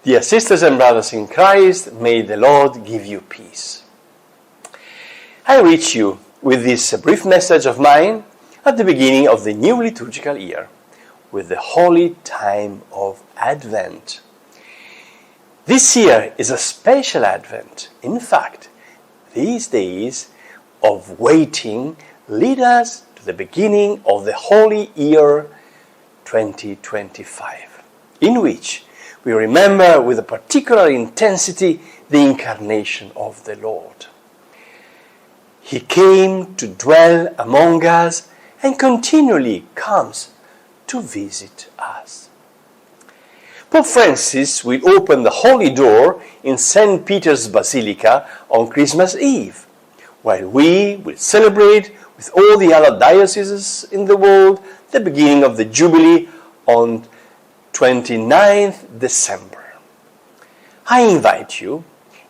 Dear sisters and brothers in Christ, may the Lord give you peace. I reach you with this brief message of mine at the beginning of the new liturgical year, with the holy time of Advent. This year is a special Advent. In fact, these days of waiting lead us to the beginning of the holy year 2025, in which we remember with a particular intensity the incarnation of the Lord. He came to dwell among us and continually comes to visit us. Pope Francis will open the holy door in St. Peter's Basilica on Christmas Eve, while we will celebrate with all the other dioceses in the world the beginning of the Jubilee on 29th December. I invite you,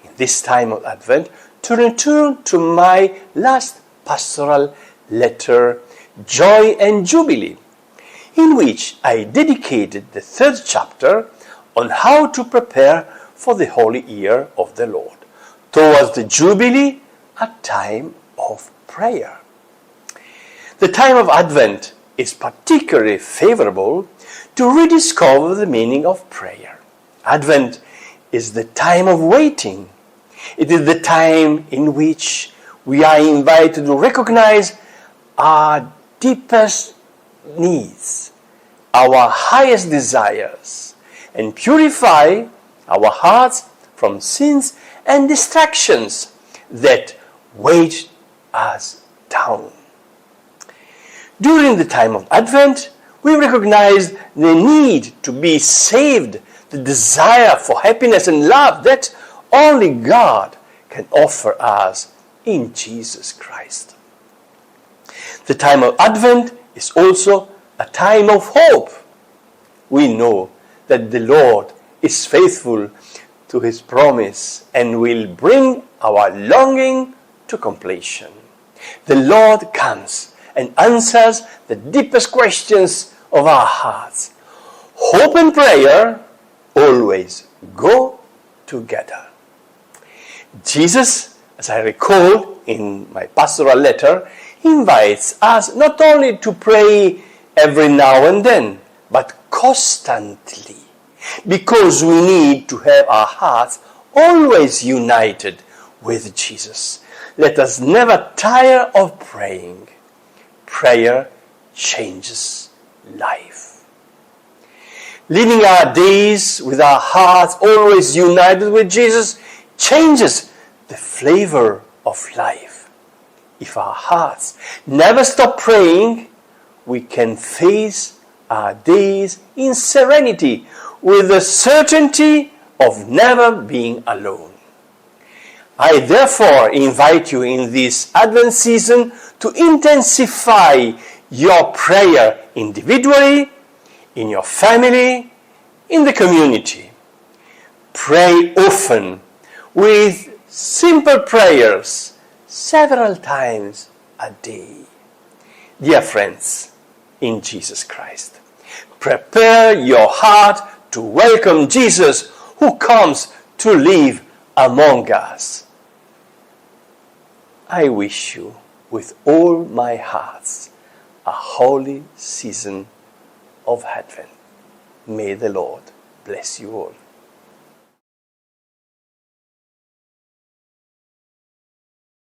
in this time of Advent, to return to my last pastoral letter, Joy and Jubilee, in which I dedicated the third chapter on how to prepare for the holy year of the Lord, towards the Jubilee, a time of prayer. The time of Advent is particularly favorable to rediscover the meaning of prayer. Advent is the time of waiting. It is the time in which we are invited to recognize our deepest needs, our highest desires, and purify our hearts from sins and distractions that weight us down. During the time of Advent, we recognize the need to be saved, the desire for happiness and love that only God can offer us in Jesus Christ. The time of Advent is also a time of hope. We know that the Lord is faithful to His promise and will bring our longing to completion. The Lord comes and answers the deepest questions of our hearts. Hope and prayer always go together. Jesus, as I recall in my pastoral letter, invites us not only to pray every now and then, but constantly, because we need to have our hearts always united with Jesus. Let us never tire of praying. Prayer changes life. Living our days with our hearts always united with Jesus changes the flavor of life. If our hearts never stop praying, we can face our days in serenity with the certainty of never being alone. I therefore invite you in this Advent season to intensify your prayer individually, in your family, in the community. Pray often with simple prayers several times a day. Dear friends, in Jesus Christ, prepare your heart to welcome Jesus who comes to live among us. I wish you with all my heart a holy season of Advent. May the Lord bless you all.